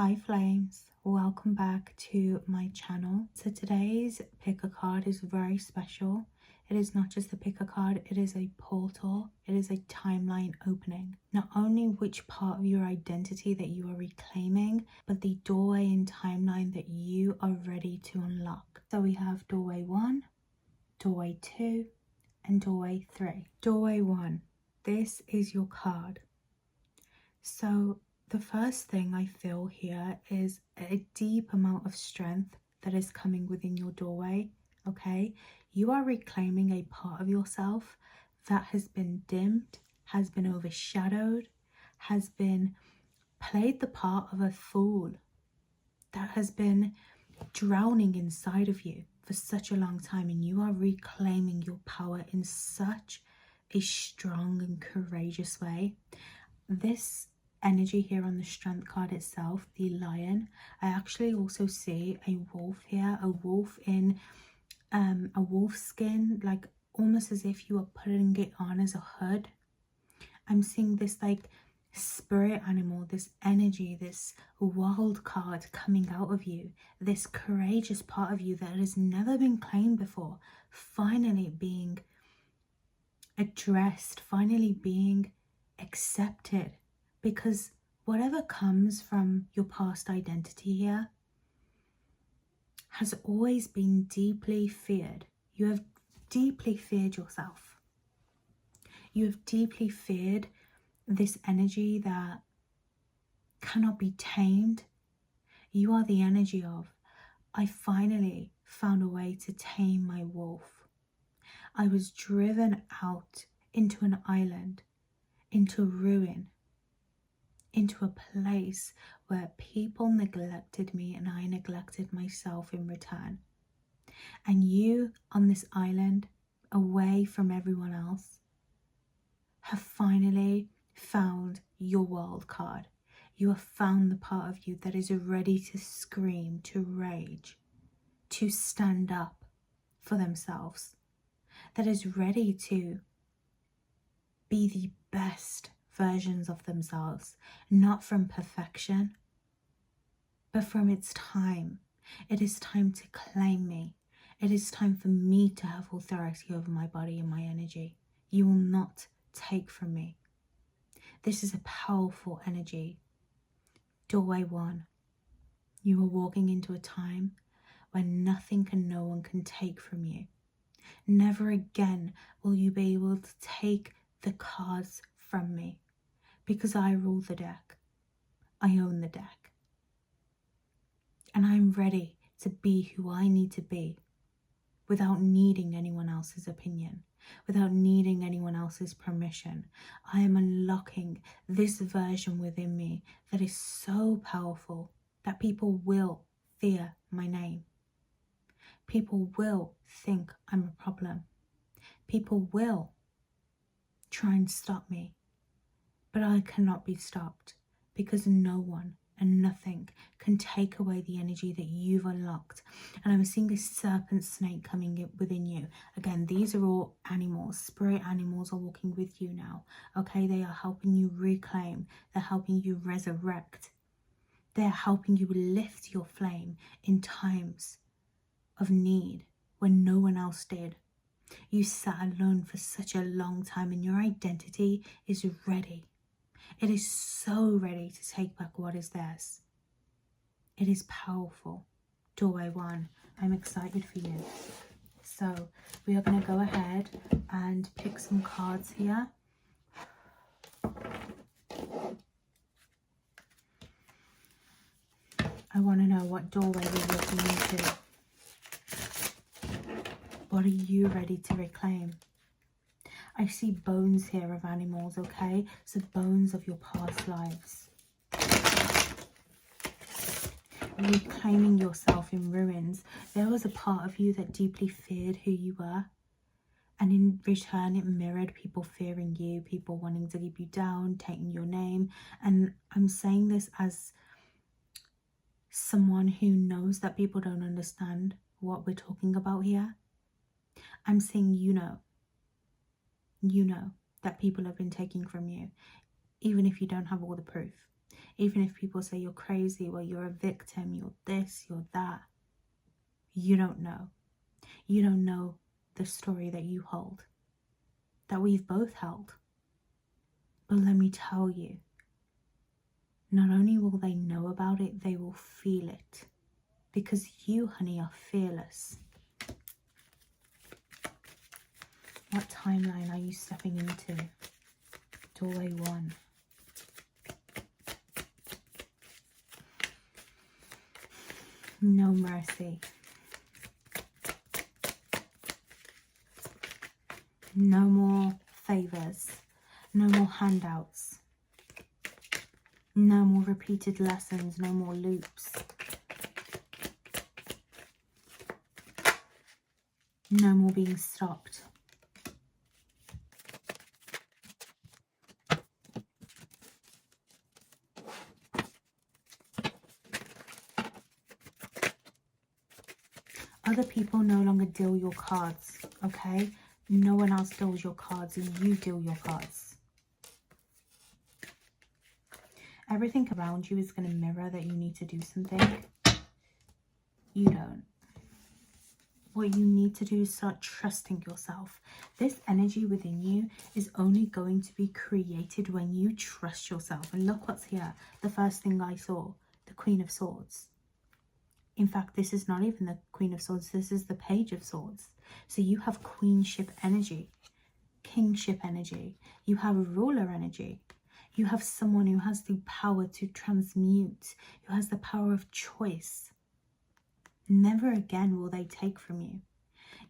Hi flames, welcome back to my channel. So today's pick a card is very special. It is not just a pick a card, it is a portal. It is a timeline opening. Not only which part of your identity that you are reclaiming, but the doorway and timeline that you are ready to unlock. So we have doorway 1, doorway 2, and doorway 3. Doorway 1, this is your card. So the first thing I feel here is a deep amount of strength that is coming within your doorway, okay? You are reclaiming a part of yourself that has been dimmed, has been overshadowed, has been played the part of a fool, that has been drowning inside of you for such a long time, and you are reclaiming your power in such a strong and courageous way. This energy here on the strength card itself, the lion, I actually also see a wolf here, a wolf in a wolf skin, like almost as if you are putting it on as a hood. I'm seeing this like spirit animal, this energy, this wild card coming out of you, this courageous part of you that has never been claimed before, finally being addressed, finally being accepted. Because whatever comes from your past identity here has always been deeply feared. You have deeply feared yourself. You have deeply feared this energy that cannot be tamed. You are the energy of, I finally found a way to tame my wolf. I was driven out into an island, into ruin, into a place where people neglected me and I neglected myself in return. And you on this island, away from everyone else, have finally found your wild card. You have found the part of you that is ready to scream, to rage, to stand up for themselves, that is ready to be the best versions of themselves, not from perfection, but from its time. It is time to claim me. It is time for me to have authority over my body and my energy. You will not take from me. This is a powerful energy. Doorway 1. You are walking into a time where nothing and no one can take from you. Never again will you be able to take the cards from me, because I rule the deck. I own the deck. And I'm ready to be who I need to be without needing anyone else's opinion, without needing anyone else's permission. I am unlocking this version within me that is so powerful that people will fear my name. People will think I'm a problem. People will try and stop me. But I cannot be stopped, because no one and nothing can take away the energy that you've unlocked. And I'm seeing this serpent snake coming within you. Again, these are all animals. Spirit animals are walking with you now. Okay, they are helping you reclaim. They're helping you resurrect. They're helping you lift your flame in times of need when no one else did. You sat alone for such a long time, and your identity is ready. It is so ready to take back what is theirs. It is powerful. Doorway 1, I'm excited for you. So we are going to go ahead and pick some cards here. I want to know what doorway you're walking into. What are you ready to reclaim? I see bones here of animals, okay? So bones of your past lives. Reclaiming yourself in ruins. There was a part of you that deeply feared who you were. And in return, it mirrored people fearing you, people wanting to keep you down, taking your name. And I'm saying this as someone who knows that people don't understand what we're talking about here. I'm saying you know that people have been taking from you, even if you don't have all the proof, Even if people say you're crazy, well, you're a victim, you're this, you're that. You don't know. You don't know the story that you hold, that we've both held. But let me tell you, not only will they know about it, they will feel it. Because you, honey, are fearless. What timeline are you stepping into? Doorway 1. No mercy. No more favors. No more handouts. No more repeated lessons. No more loops. No more being stopped. Other people no longer deal your cards, okay? No one else deals your cards, you deal your cards. Everything around you is going to mirror that you need to do something. You don't. What you need to do is start trusting yourself. This energy within you is only going to be created when you trust yourself. And look what's here. The first thing I saw, the Queen of Swords. In fact, this is not even the Queen of Swords. This is the Page of Swords. So you have queenship energy, kingship energy. You have ruler energy. You have someone who has the power to transmute, who has the power of choice. Never again will they take from you.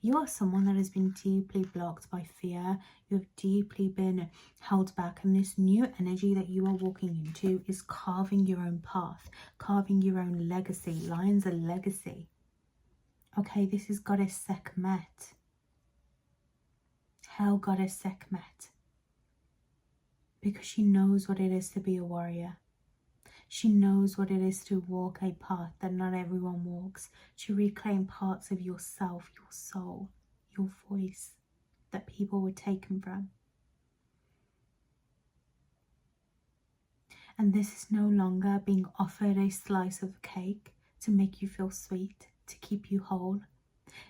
You are someone that has been deeply blocked by fear. You have deeply been held back. And this new energy that you are walking into is carving your own path, carving your own legacy. Lion's a legacy. Okay, this is Goddess Sekhmet. Hell Goddess Sekhmet. Because she knows what it is to be a warrior. She knows what it is to walk a path that not everyone walks, to reclaim parts of yourself, your soul, your voice that people were taken from. And this is no longer being offered a slice of cake to make you feel sweet, to keep you whole.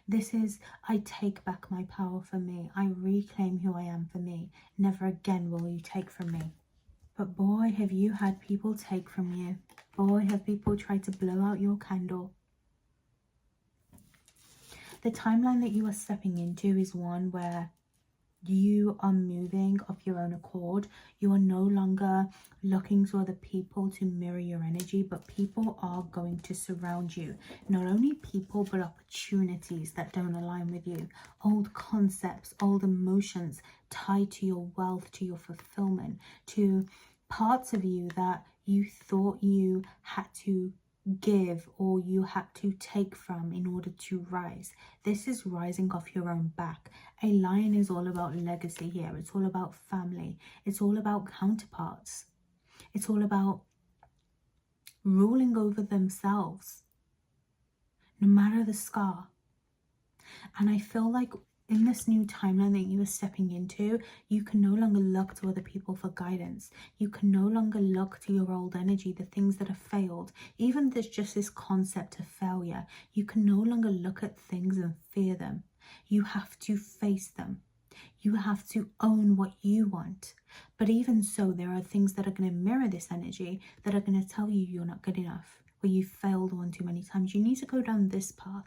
This is, I take back my power for me. I reclaim who I am for me. Never again will you take from me. But boy, have you had people take from you. Boy, have people tried to blow out your candle. The timeline that you are stepping into is one where you are moving of your own accord. You are no longer looking to other people to mirror your energy, but people are going to surround you. Not only people, but opportunities that don't align with you. Old concepts, old emotions tied to your wealth, to your fulfillment, to parts of you that you thought you had to give or you had to take from in order to rise. This is rising off your own back. A lion is all about legacy here. It's all about family. It's all about counterparts. It's all about ruling over themselves, no matter the scar. And I feel like in this new timeline that you are stepping into, you can no longer look to other people for guidance. You can no longer look to your old energy, the things that have failed. Even there's just this concept of failure. You can no longer look at things and fear them. You have to face them. You have to own what you want. But even so, there are things that are going to mirror this energy that are going to tell you you're not good enough, or you failed one too many times. You need to go down this path.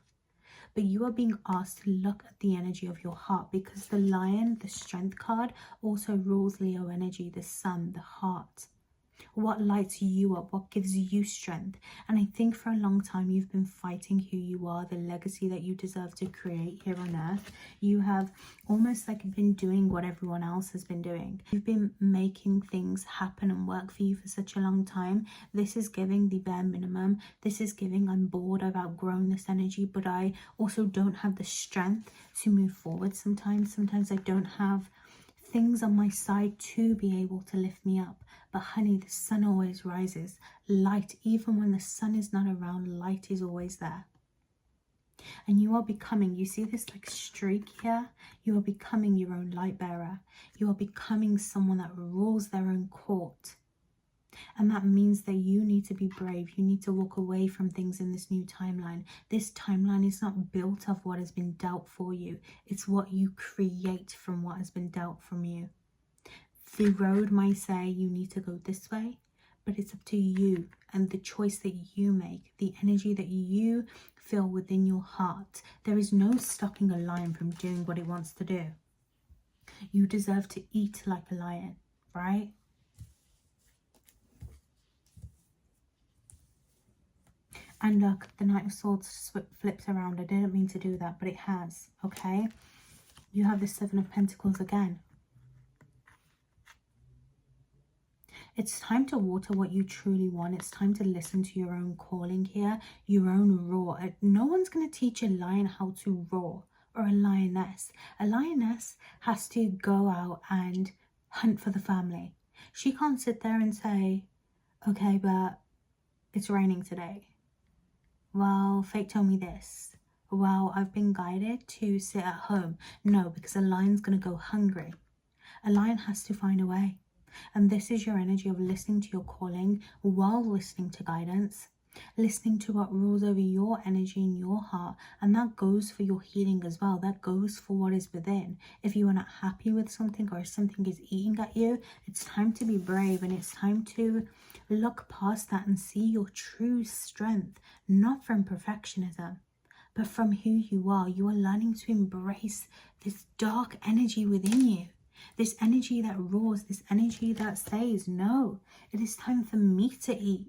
But you are being asked to look at the energy of your heart, because the lion, the strength card, also rules Leo energy, the sun, the heart. What lights you up? What gives you strength? And I think for a long time you've been fighting who you are, the legacy that you deserve to create here on earth. You have almost like been doing what everyone else has been doing. You've been making things happen and work for you for such a long time. This is giving the bare minimum. This is giving, I'm bored, I've outgrown this energy, but I also don't have the strength to move forward sometimes. Sometimes I don't have things on my side to be able to lift me up. But honey, the sun always rises. Light, even when the sun is not around, light is always there. And you are becoming, you see this like streak here? You are becoming your own light bearer. You are becoming someone that rules their own court. And that means that you need to be brave. You need to walk away from things in this new timeline. This timeline is not built of what has been dealt for you. It's what you create from what has been dealt from you. The road might say you need to go this way, but it's up to you and the choice that you make, the energy that you feel within your heart. There is no stopping a lion from doing what it wants to do. You deserve to eat like a lion, right? And look, the Knight of Swords flips around. I didn't mean to do that, but it has, okay? You have the Seven of Pentacles again. It's time to water what you truly want. It's time to listen to your own calling here, your own roar. No one's going to teach a lion how to roar, or a lioness. A lioness has to go out and hunt for the family. She can't sit there and say, okay, but it's raining today. Well, fate told me this. Well, I've been guided to sit at home. No, because a lion's going to go hungry. A lion has to find a way. And this is your energy of listening to your calling while listening to guidance, listening to what rules over your energy in your heart. And that goes for your healing as well. That goes for what is within. If you are not happy with something, or if something is eating at you, it's time to be brave, and it's time to look past that and see your true strength, not from perfectionism, but from who you are. You are learning to embrace this dark energy within you. This energy that roars, this energy that says, no, it is time for me to eat.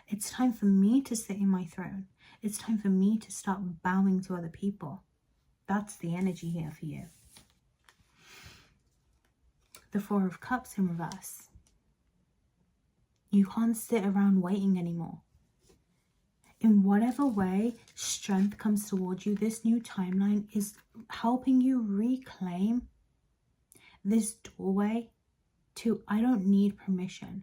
It's time for me to sit in my throne. It's time for me to stop bowing to other people. That's the energy here for you. The Four of Cups in reverse. You can't sit around waiting anymore. In whatever way strength comes towards you, this new timeline is helping you reclaim this doorway to, I don't need permission.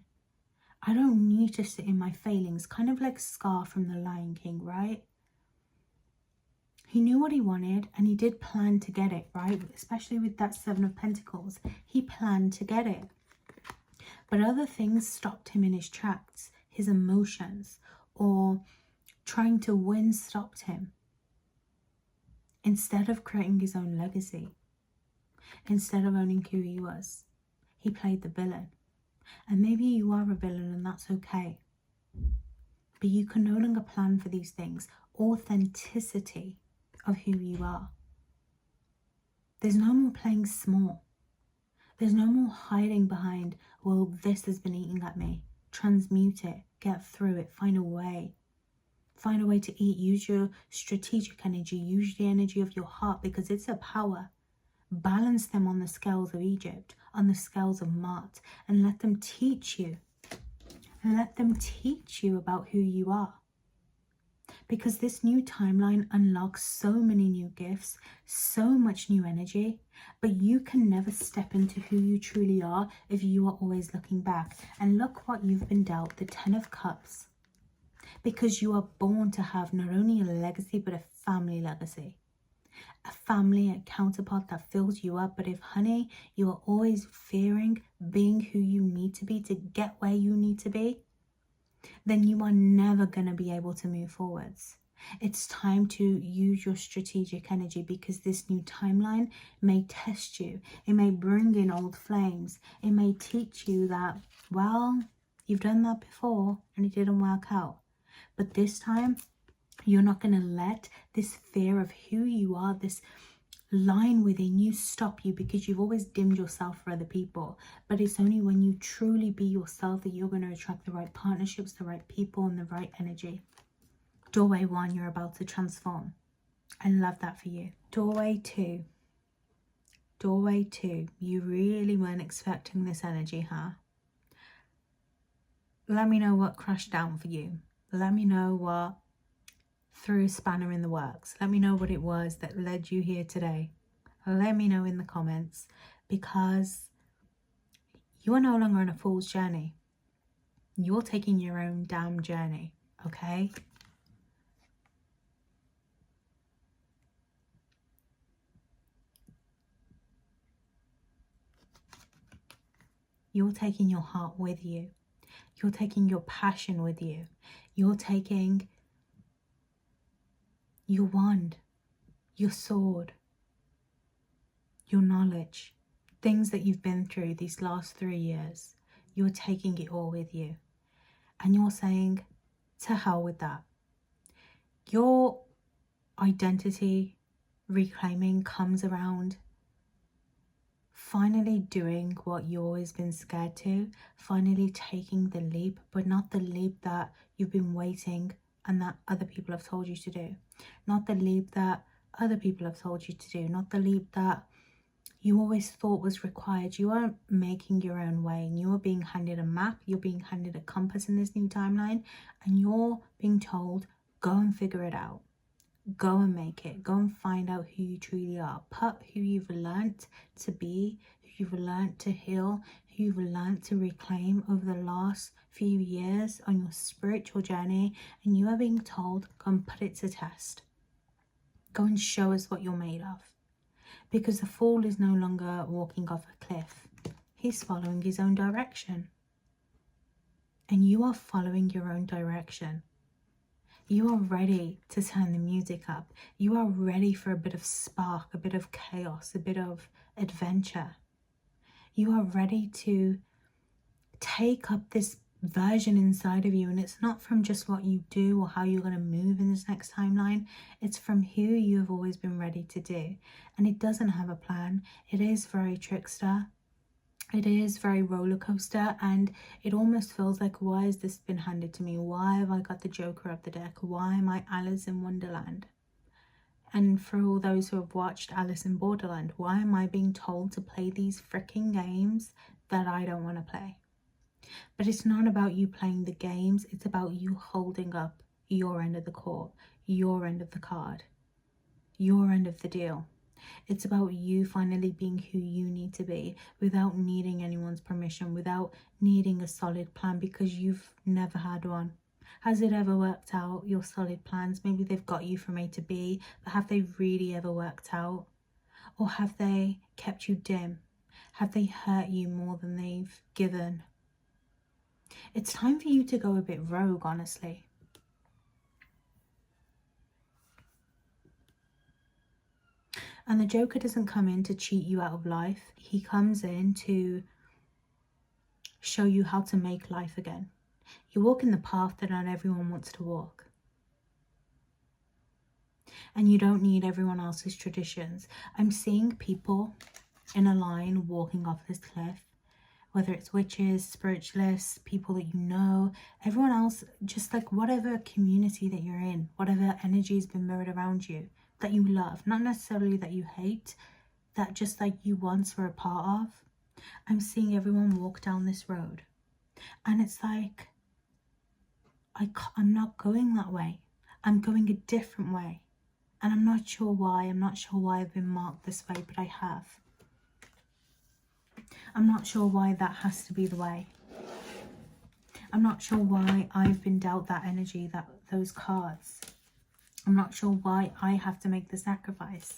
I don't need to sit in my failings. Kind of like Scar from The Lion King, right? He knew what he wanted, and he did plan to get it, right? Especially with that Seven of Pentacles. He planned to get it. But other things stopped him in his tracks. His emotions, or trying to win, stopped him. Instead of creating his own legacy, instead of owning who he was, he played the villain. And maybe you are a villain, and that's okay. But you can no longer plan for these things. Authenticity of who you are. There's no more playing small. There's no more hiding behind, well, this has been eating at me. Transmute it. Get through it. Find a way. Find a way to eat. Use your strategic energy. Use the energy of your heart, because it's a power. Balance them on the scales of Egypt, on the scales of Mart, and let them teach you. Let them teach you about who you are. Because this new timeline unlocks so many new gifts, so much new energy, but you can never step into who you truly are if you are always looking back. And look what you've been dealt, the 10 of Cups. Because you are born to have not only a legacy, but a family legacy. A family, a counterpart that fills you up. But if, honey, you are always fearing being who you need to be to get where you need to be, then you are never going to be able to move forwards. It's time to use your strategic energy, because this new timeline may test you. It may bring in old flames. It may teach you that, well, you've done that before and it didn't work out. But this time, you're not going to let this fear of who you are, this line within you, stop you, because you've always dimmed yourself for other people. But it's only when you truly be yourself that you're going to attract the right partnerships, the right people, and the right energy. Doorway 1, you're about to transform. I love that for you. Doorway 2. Doorway 2. You really weren't expecting this energy, huh? Let me know what crashed down for you. Let me know what threw a spanner in the works. Let me know what it was that led you here today. Let me know in the comments, because you are no longer on a fool's journey. You're taking your own damn journey, okay? You're taking your heart with you. You're taking your passion with you. You're taking your wand, your sword, your knowledge, things that you've been through these last 3 years. You're taking it all with you. And you're saying, to hell with that. Your identity reclaiming comes around finally doing what you've always been scared to, finally taking the leap, but not the leap that you've been waiting and that other people have told you to do. Not the leap that other people have told you to do. Not the leap that you always thought was required. You are making your own way, and you are being handed a map. You're being handed a compass in this new timeline, and you're being told, go and figure it out. Go and make it. Go and find out who you truly are. Put who you've learnt to be, who you've learnt to heal, who you've learnt to reclaim over the last few years on your spiritual journey, and you are being told, go and put it to test. Go and show us what you're made of. Because the fool is no longer walking off a cliff. He's following his own direction. And you are following your own direction. You are ready to turn the music up. You are ready for a bit of spark, a bit of chaos, a bit of adventure. You are ready to take up this version inside of you, and it's not from just what you do or how you're going to move in this next timeline. It's from who you have always been ready to do. And it doesn't have a plan. It is very trickster. It is very roller coaster, and it almost feels like, why has this been handed to me? Why have I got the Joker of the deck? Why am I Alice in Wonderland? And for all those who have watched Alice in Borderland, why am I being told to play these freaking games that I don't want to play? But it's not about you playing the games. It's about you holding up your end of the court, your end of the card, your end of the deal. It's about you finally being who you need to be without needing anyone's permission, without needing a solid plan, because you've never had one. Has it ever worked out, your solid plans? Maybe they've got you from A to B, but have they really ever worked out? Or have they kept you dim? Have they hurt you more than they've given? It's time for you to go a bit rogue, honestly. And the Joker doesn't come in to cheat you out of life. He comes in to show you how to make life again. You walk in the path that not everyone wants to walk. And you don't need everyone else's traditions. I'm seeing people in a line walking off this cliff, whether it's witches, spiritualists, people that you know, everyone else, just like whatever community that you're in, whatever energy has been mirrored around you, that you love, not necessarily that you hate, that just like you once were a part of. I'm seeing everyone walk down this road, and it's like, I'm not going that way. I'm going a different way, and I'm not sure why. I'm not sure why I've been marked this way, but I have. I'm not sure why that has to be the way. I'm not sure why I've been dealt that energy, those cards. I'm not sure why I have to make the sacrifice.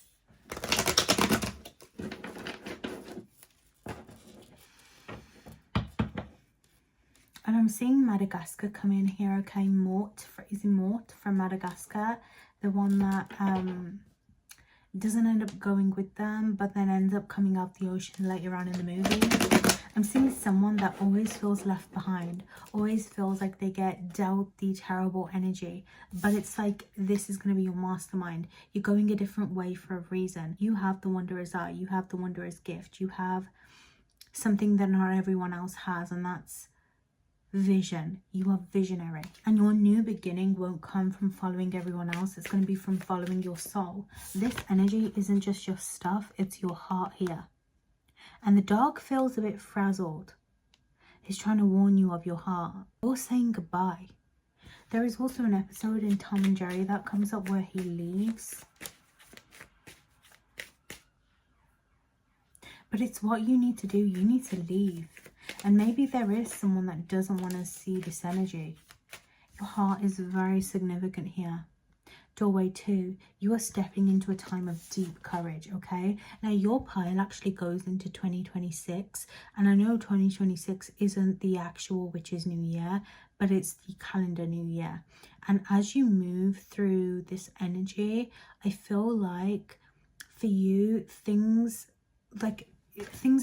And I'm seeing Madagascar come in here, okay? Mort, is it Mort from Madagascar? The one that doesn't end up going with them, but then ends up coming out the ocean later on in the movie. I'm seeing someone that always feels left behind, always feels like they get dealt the terrible energy, but it's like, this is going to be your mastermind. You're going a different way for a reason. You have the Wanderer's Eye, you have the Wanderer's Gift, you have something that not everyone else has, and that's vision. You are visionary, and your new beginning won't come from following everyone else. It's going to be from following your soul. This energy isn't just your stuff, it's your heart here. And the dog feels a bit frazzled. He's trying to warn you of your heart. You're saying goodbye. There is also an episode in Tom and Jerry that comes up where he leaves. But it's what you need to do. You need to leave. And maybe there is someone that doesn't want to see this energy. Your heart is very significant here. Doorway 2, you are stepping into a time of deep courage, okay? Now, your pile actually goes into 2026, and I know 2026 isn't the actual Witch's New Year, but it's the calendar New Year. And as you move through this energy, I feel like for you, things are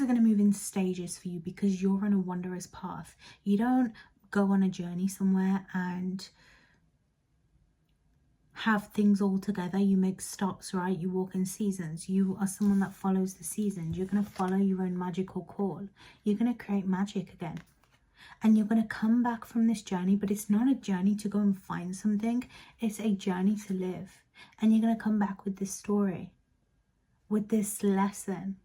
going to move in stages for you, because you're on a wondrous path. You don't go on a journey somewhere and have things all together. You make stops, right? You walk in seasons. You are someone that follows the seasons. You're going to follow your own magical call. You're going to create magic again. And you're going to come back from this journey, but it's not a journey to go and find something. It's a journey to live. And you're going to come back with this story, with this lesson.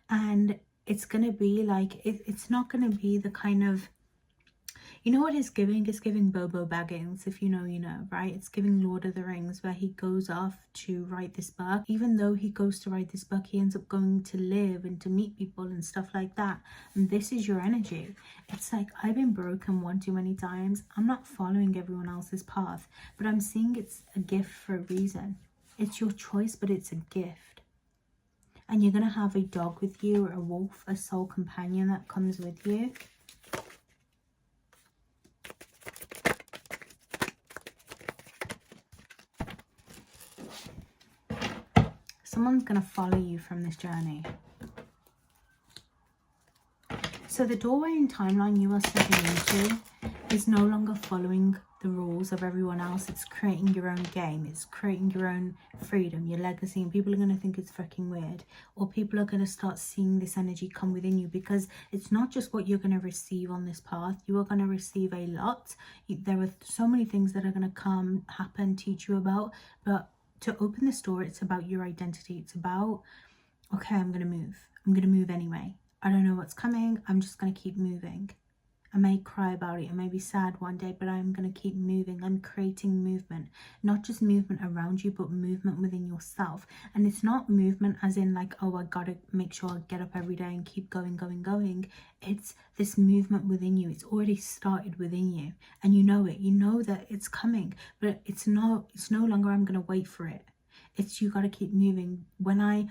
And it's going to be like, it's not going to be the kind of, you know what it's giving? It's giving Bobo Baggins, if you know, you know, right? It's giving Lord of the Rings, where he goes off to write this book. Even though he goes to write this book, he ends up going to live and to meet people and stuff like that. And this is your energy. It's like, I've been broken one too many times. I'm not following everyone else's path, but I'm seeing it's a gift for a reason. It's your choice, but it's a gift. And you're going to have a dog with you, or a wolf, a soul companion that comes with you. Someone's going to follow you from this journey. So the doorway and timeline you are stepping into is no longer following the rules of everyone else. It's creating your own game. It's creating your own freedom, your legacy. And people are going to think it's freaking weird. Or people are going to start seeing this energy come within you, because it's not just what you're going to receive on this path. You are going to receive a lot. There are so many things that are going to come, happen, teach you about. But to open this door, it's about your identity. It's about, okay, I'm going to move. I'm going to move anyway. I don't know what's coming. I'm just going to keep moving. I may cry about it. I may be sad one day, but I'm going to keep moving. I'm creating movement. Not just movement around you, but movement within yourself. And it's not movement as in like, oh, I got to make sure I get up every day and keep going, going, going. It's this movement within you. It's already started within you. And you know it. You know that it's coming. But it's no longer I'm going to wait for it. It's you got to keep moving. When I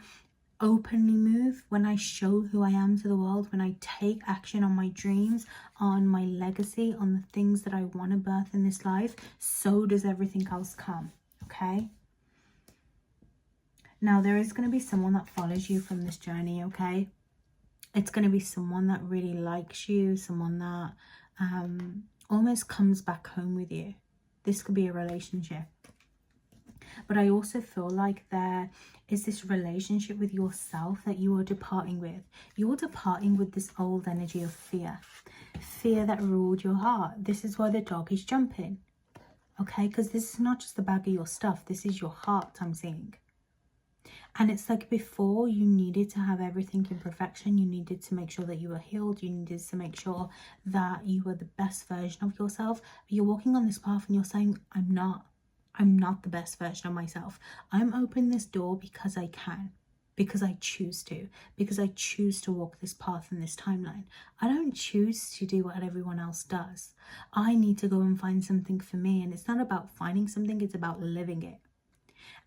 openly move, when I show who I am to the world, when I take action on my dreams, on my legacy, on the things that I want to birth in this life, so does everything else come, okay? Now, there is going to be someone that follows you from this journey, okay? It's going to be someone that really likes you, someone that almost comes back home with you. This could be a relationship. But I also feel like there is this relationship with yourself that you are departing with. You're departing with this old energy of fear. Fear that ruled your heart. This is why the dog is jumping. Okay? Because this is not just the bag of your stuff. This is your heart, I'm seeing. And it's like before, you needed to have everything in perfection. You needed to make sure that you were healed. You needed to make sure that you were the best version of yourself. But you're walking on this path and you're saying, I'm not the best version of myself. I'm opening this door because I can, because I choose to, because I choose to walk this path in this timeline. I don't choose to do what everyone else does. I need to go and find something for me. And it's not about finding something, it's about living it.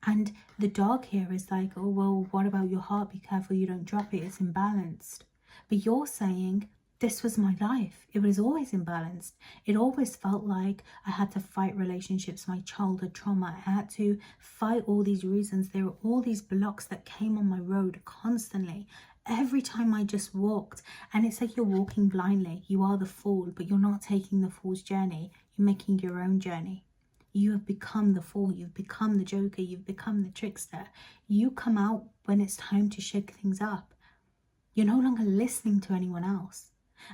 And the dog here is like, oh, well, what about your heart? Be careful you don't drop it. It's imbalanced. But you're saying, this was my life. It was always imbalanced. It always felt like I had to fight relationships, my childhood trauma. I had to fight all these reasons. There were all these blocks that came on my road constantly. Every time I just walked. And it's like you're walking blindly. You are the fool, but you're not taking the fool's journey. You're making your own journey. You have become the fool. You've become the joker. You've become the trickster. You come out when it's time to shake things up. You're no longer listening to anyone else.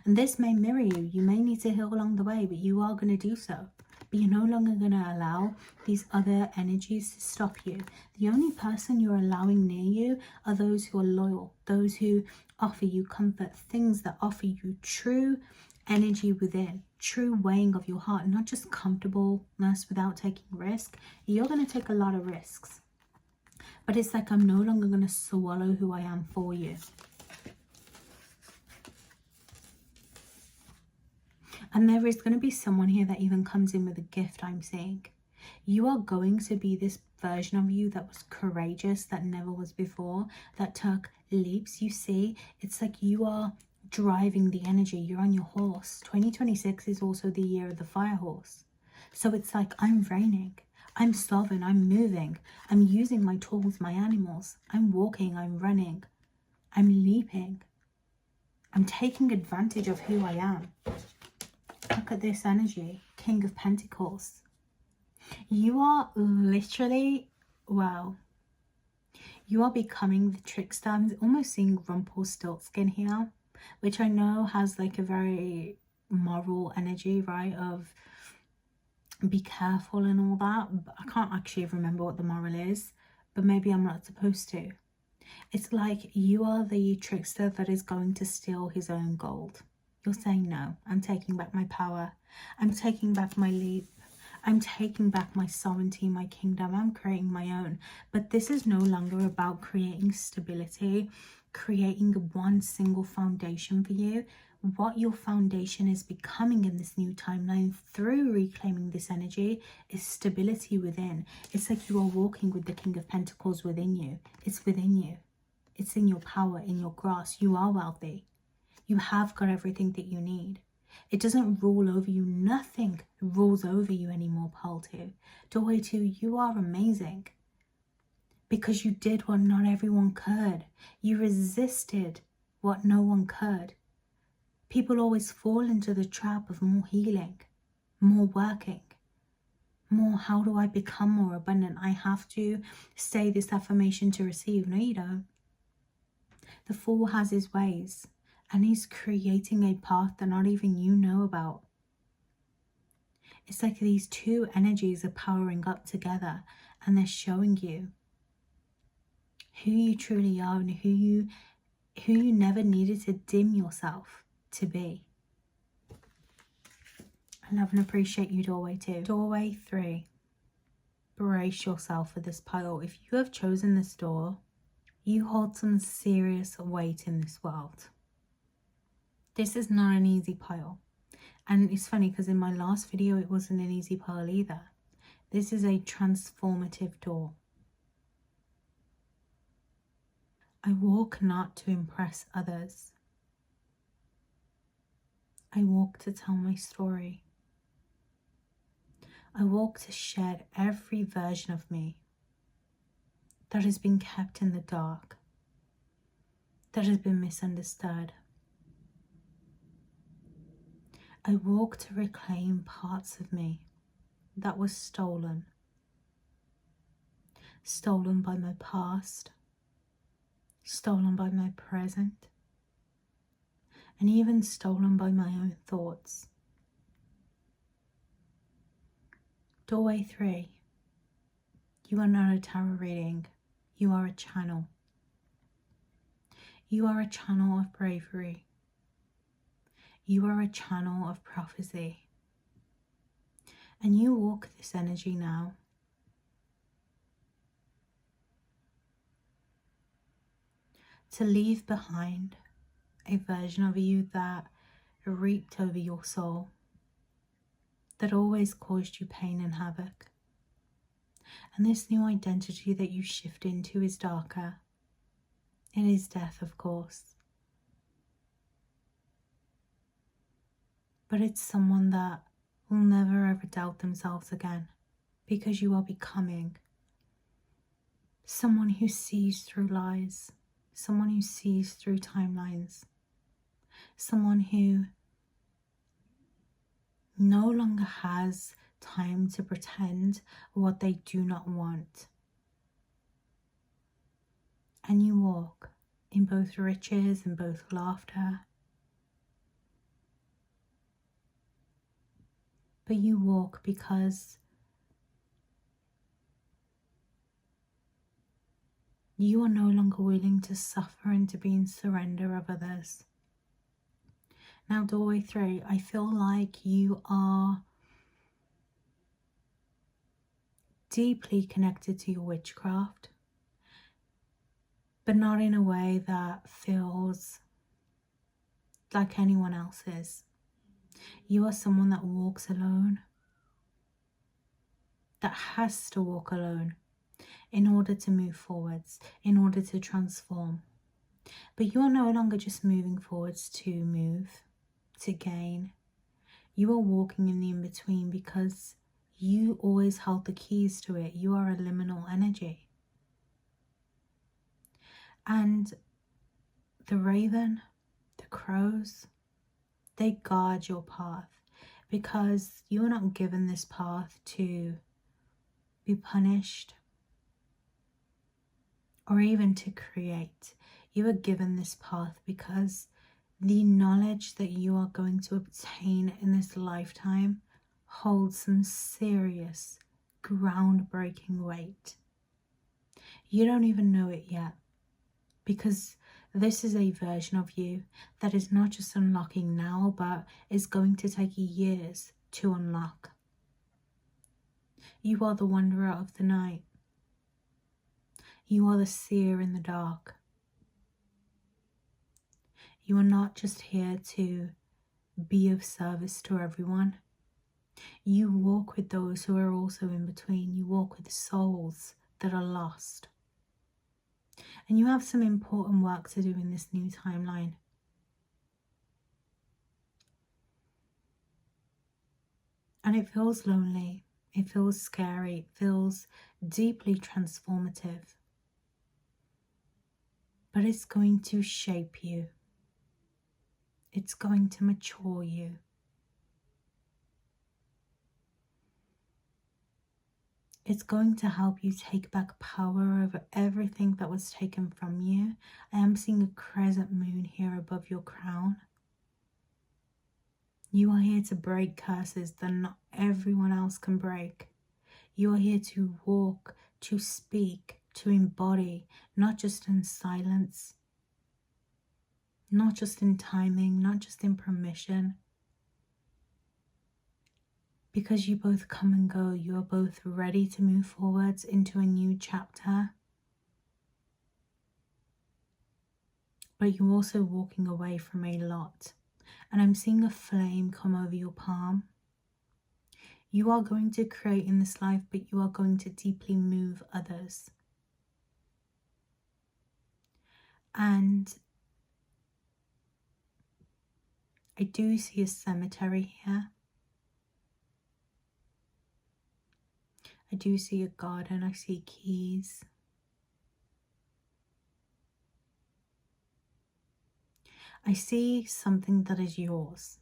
And this may mirror you. You may need to heal along the way, but you are going to do so. But you're no longer going to allow these other energies to stop you. The only person you're allowing near you are those who are loyal, those who offer you comfort, things that offer you true energy within, true weighing of your heart, not just comfortableness without taking risk. You're going to take a lot of risks. But it's like, I'm no longer going to swallow who I am for you. And there is going to be someone here that even comes in with a gift, I'm seeing. You are going to be this version of you that was courageous, that never was before, that took leaps. You see, it's like you are driving the energy. You're on your horse. 2026 is also the year of the fire horse. So it's like, I'm reigning. I'm sovereign. I'm moving. I'm using my tools, my animals. I'm walking. I'm running. I'm leaping. I'm taking advantage of who I am. Look at this energy. King of Pentacles. You are literally, wow. You are becoming the trickster. I'm almost seeing Rumpelstiltskin here, which I know has like a very moral energy, right? Of be careful and all that. But I can't actually remember what the moral is, but maybe I'm not supposed to. It's like you are the trickster that is going to steal his own gold. You're saying, no, I'm taking back my power. I'm taking back my leap. I'm taking back my sovereignty, my kingdom. I'm creating my own. But this is no longer about creating stability, creating one single foundation for you. What your foundation is becoming in this new timeline through reclaiming this energy is stability within. It's like you are walking with the King of Pentacles within you. It's within you. It's in your power, in your grasp. You are wealthy. You have got everything that you need. It doesn't rule over you. Nothing rules over you anymore, Pearl 2. Doorway 2, you are amazing. Because you did what not everyone could. You resisted what no one could. People always fall into the trap of more healing, more working, more how do I become more abundant? I have to say this affirmation to receive. No, you don't. The Fool has his ways. And he's creating a path that not even you know about. It's like these two energies are powering up together and they're showing you who you truly are and who you never needed to dim yourself to be. I love and appreciate you, Doorway 2. Doorway 3. Brace yourself for this pile. If you have chosen this door, you hold some serious weight in this world. This is not an easy pile. And it's funny because in my last video, it wasn't an easy pile either. This is a transformative door. I walk not to impress others. I walk to tell my story. I walk to shed every version of me that has been kept in the dark, that has been misunderstood. I walk to reclaim parts of me that was stolen. Stolen by my past, stolen by my present, and even stolen by my own thoughts. Doorway 3. You are not a tarot reading. You are a channel. You are a channel of bravery. You are a channel of prophecy. And you walk this energy now. To leave behind a version of you that reaped over your soul, that always caused you pain and havoc. And this new identity that you shift into is darker. It is death, of course. But it's someone that will never ever doubt themselves again, because you are becoming someone who sees through lies, someone who sees through timelines, someone who no longer has time to pretend what they do not want. And you walk in both riches and both laughter. But you walk because you are no longer willing to suffer and to be in surrender of others. Now, Doorway 3, I feel like you are deeply connected to your witchcraft, but not in a way that feels like anyone else is. You are someone that walks alone. that has to walk alone in order to move forwards, in order to transform. But you're no longer just moving forwards to move, to gain. You are walking in the in-between because you always held the keys to it. You are a liminal energy. And the raven, the crows, they guard your path because you are not given this path to be punished or even to create. You are given this path because the knowledge that you are going to obtain in this lifetime holds some serious, groundbreaking weight. You don't even know it yet, because this is a version of you that is not just unlocking now, but is going to take years to unlock. You are the wanderer of the night. You are the seer in the dark. You are not just here to be of service to everyone. You walk with those who are also in between. You walk with souls that are lost. And you have some important work to do in this new timeline. And it feels lonely. It feels scary. It feels deeply transformative. But it's going to shape you. It's going to mature you. It's going to help you take back power over everything that was taken from you. I am seeing a crescent moon here above your crown. You are here to break curses that not everyone else can break. You are here to walk, to speak, to embody, not just in silence, not just in timing, not just in permission. Because you both come and go, you are both ready to move forwards into a new chapter. But you're also walking away from a lot. And I'm seeing a flame come over your palm. You are going to create in this life, but you are going to deeply move others. And I do see a cemetery here. I do see a garden. I see keys. I see something that is yours.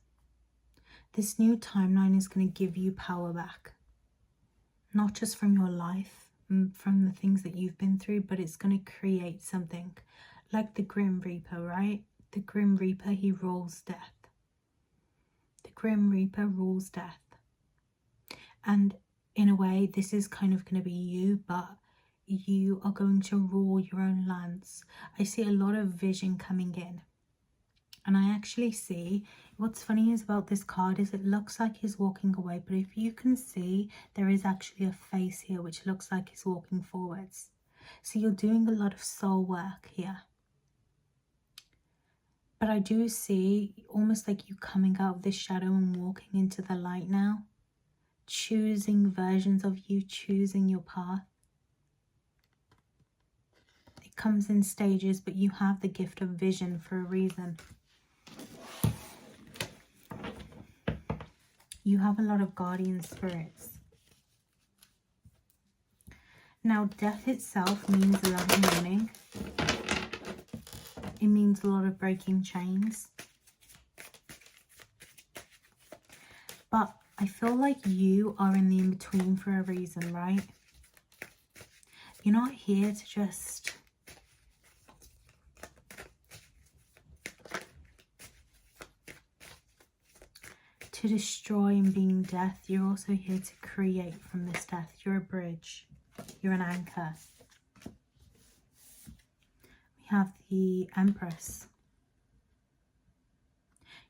This new timeline is going to give you power back. Not just from your life, from the things that you've been through, but it's going to create something. Like the Grim Reaper, right? The Grim Reaper, he rules death. The Grim Reaper rules death. And in a way, this is kind of going to be you, but you are going to rule your own lands. I see a lot of vision coming in. And I actually see, what's funny is about this card is it looks like he's walking away, but if you can see, there is actually a face here which looks like he's walking forwards. So you're doing a lot of soul work here. But I do see almost like you coming out of this shadow and walking into the light now. Choosing versions of you, choosing your path. It comes in stages, but you have the gift of vision for a reason. You have a lot of guardian spirits. Now, death itself means a lot of mourning. It means a lot of breaking chains. But I feel like you are in the in-between for a reason, right? You're not here to just destroy and being death. You're also here to create from this death. You're a bridge. You're an anchor. We have the Empress.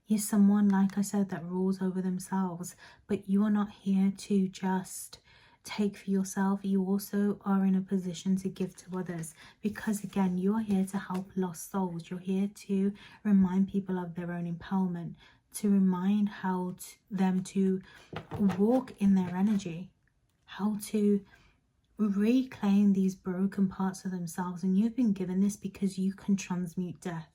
You're someone, like I said, that rules over themselves, but you are not here to just take for yourself. You also are in a position to give to others, because again, you are here to help lost souls. You're here to remind people of their own empowerment, to remind them to walk in their energy. how to reclaim these broken parts of themselves. And you've been given this because you can transmute death.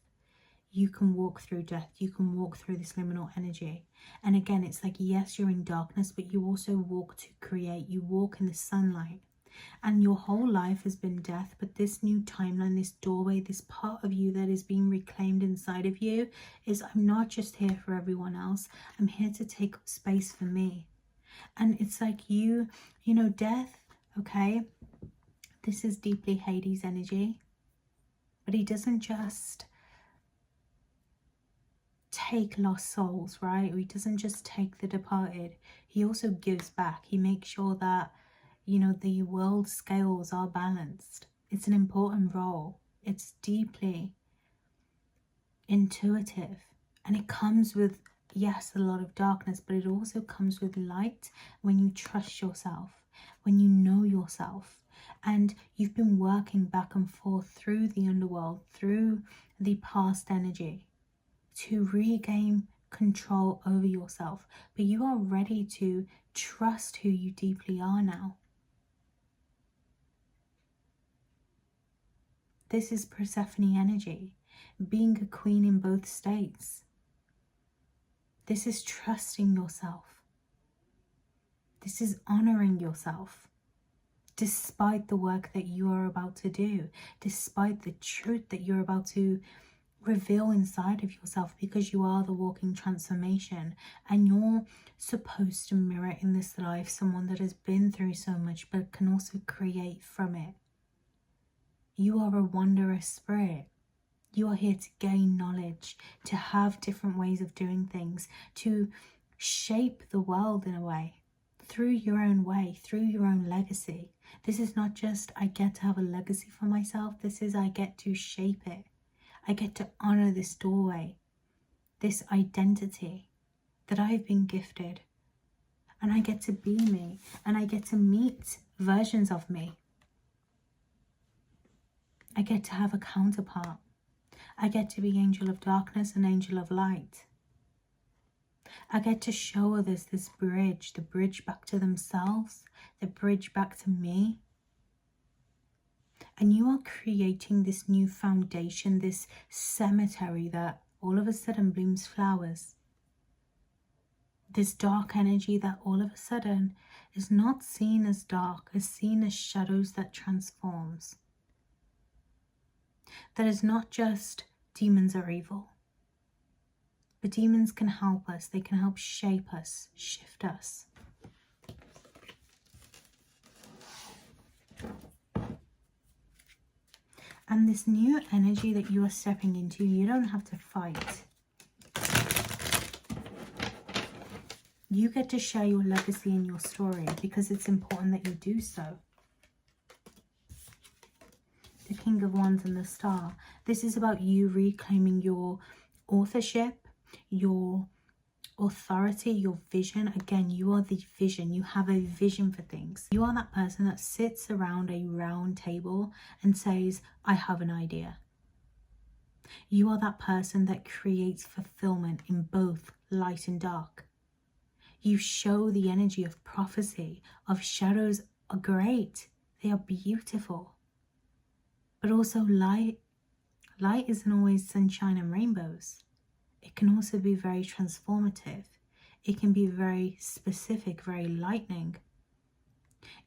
You can walk through death. You can walk through this liminal energy. And again, it's like, yes, you're in darkness, but you also walk to create. You walk in the sunlight. And your whole life has been death, but this new timeline, this doorway, this part of you that is being reclaimed inside of you is, I'm not just here for everyone else. I'm here to take up space for me. And it's like you know, death, okay? This is deeply Hades energy. But he doesn't just take lost souls, right? Or he doesn't just take the departed. He also gives back. He makes sure that, you know, the world scales are balanced. It's an important role. It's deeply intuitive. And it comes with, yes, a lot of darkness, but it also comes with light when you trust yourself, when you know yourself. And you've been working back and forth through the underworld, through the past energy, to regain control over yourself. But you are ready to trust who you deeply are now. This is Persephone energy, being a queen in both states. This is trusting yourself. This is honoring yourself, despite the work that you are about to do, despite the truth that you're about to reveal inside of yourself, because you are the walking transformation, and you're supposed to mirror in this life someone that has been through so much but can also create from it. You are a wondrous spirit. You are here to gain knowledge, to have different ways of doing things, to shape the world in a way, through your own way, through your own legacy. This is not just, I get to have a legacy for myself. This is, I get to shape it. I get to honor this doorway, this identity that I've been gifted. And I get to be me, and I get to meet versions of me. I get to have a counterpart. I get to be angel of darkness and angel of light. I get to show others this bridge, the bridge back to themselves, the bridge back to me. And you are creating this new foundation, this cemetery that all of a sudden blooms flowers. This dark energy that all of a sudden is not seen as dark, is seen as shadows that transforms. That is not just demons are evil, but demons can help us. They can help shape us, shift us. And this new energy that you are stepping into, you don't have to fight. You get to share your legacy and your story because it's important that you do so. The King of Wands and the Star. This is about you reclaiming your authorship, your authority, your vision. Again, you are the vision. You have a vision for things. You are that person that sits around a round table and says, I have an idea. You are that person that creates fulfillment in both light and dark. You show the energy of prophecy, of shadows are great. They are beautiful. But also light. Light isn't always sunshine and rainbows. It can also be very transformative. It can be very specific, very lightning.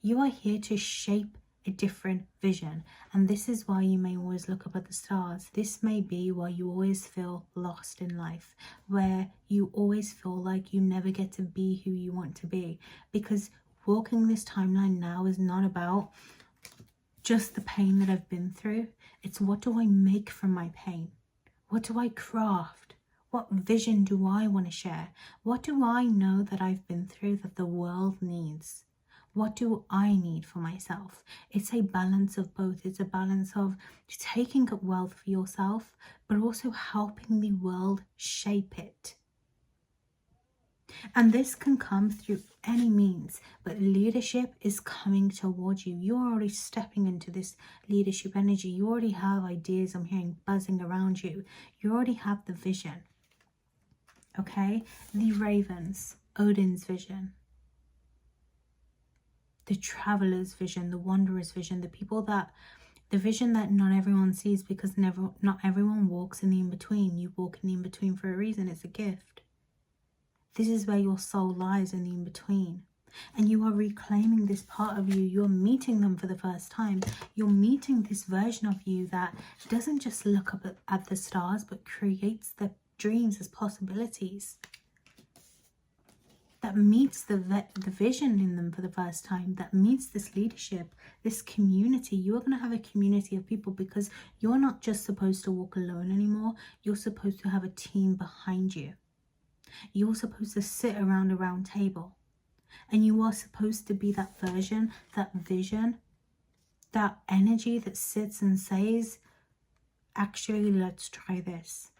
You are here to shape a different vision. And this is why you may always look up at the stars. This may be why you always feel lost in life, where you always feel like you never get to be who you want to be. Because walking this timeline now is not about just the pain that I've been through. It's what do I make from my pain? What do I craft? What vision do I want to share? What do I know that I've been through that the world needs? What do I need for myself? It's a balance of both. It's a balance of taking up wealth for yourself, but also helping the world shape it. And this can come through any means, but leadership is coming towards you. You're already stepping into this leadership energy. You already have ideas I'm hearing buzzing around you. You already have the vision. Okay? The ravens, Odin's vision. the traveler's vision, the wanderer's vision, the vision that not everyone sees, because not everyone walks in the in-between. You walk in the in-between for a reason. It's a gift. This is where your soul lies, in the in-between. And you are reclaiming this part of you. You're meeting them for the first time. You're meeting this version of you that doesn't just look up at the stars, but creates the dreams as possibilities. That meets the vision in them for the first time, that meets this leadership, this community. You're going to have a community of people, because you're not just supposed to walk alone anymore. You're supposed to have a team behind you. You're supposed to sit around a round table, and you are supposed to be that version, that vision, that energy that sits and says, actually, let's try this.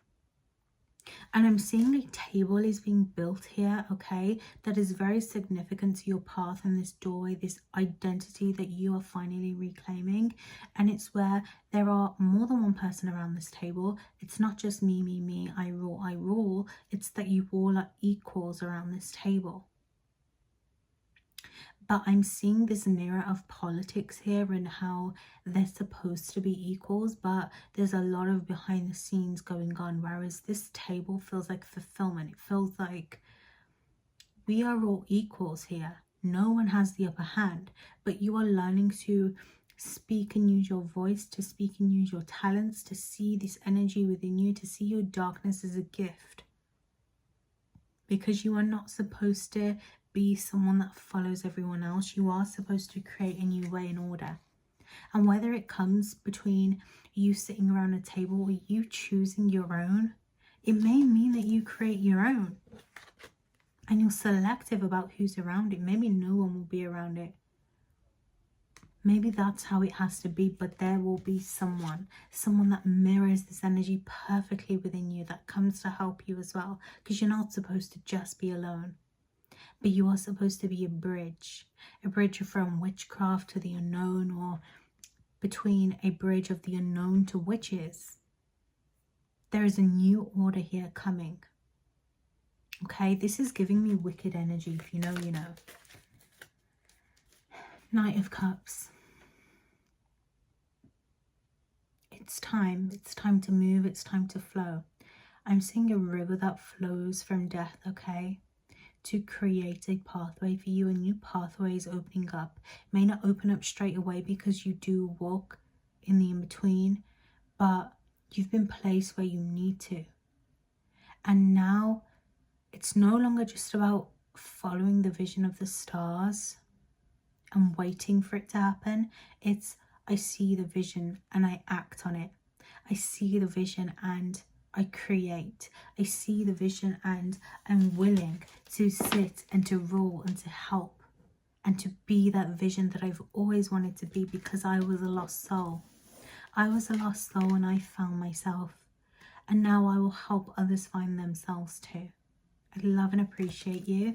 And I'm seeing a table is being built here, okay, that is very significant to your path and this doorway, this identity that you are finally reclaiming. And it's where there are more than one person around this table. It's not just me, I rule. It's that you all are equals around this table. But I'm seeing this mirror of politics here and how they're supposed to be equals, but there's a lot of behind the scenes going on, whereas this table feels like fulfillment. It feels like we are all equals here. No one has the upper hand, but you are learning to speak and use your voice, to speak and use your talents, to see this energy within you, to see your darkness as a gift. Because you are not supposed to be someone that follows everyone else. You are supposed to create a new way and order. And whether it comes between you sitting around a table or you choosing your own, it may mean that you create your own. And you're selective about who's around it. Maybe no one will be around it. Maybe that's how it has to be, but there will be someone that mirrors this energy perfectly within you, that comes to help you as well. Because you're not supposed to just be alone. But you are supposed to be a bridge from witchcraft to the unknown, or between a bridge of the unknown to witches. There is a new order here coming. Okay, this is giving me wicked energy. If you know, you know. Knight of Cups. It's time to move, it's time to flow. I'm seeing a river that flows from death, okay? To create a pathway for you. A new pathway is opening up. It may not open up straight away because you do walk in the in-between, but you've been placed where you need to. And now it's no longer just about following the vision of the stars and waiting for it to happen. It's, I see the vision and I act on it. I see the vision and I create. I see the vision and I'm willing to sit and to rule and to help and to be that vision that I've always wanted to be, because I was a lost soul. I was a lost soul and I found myself. And now I will help others find themselves too. I love and appreciate you.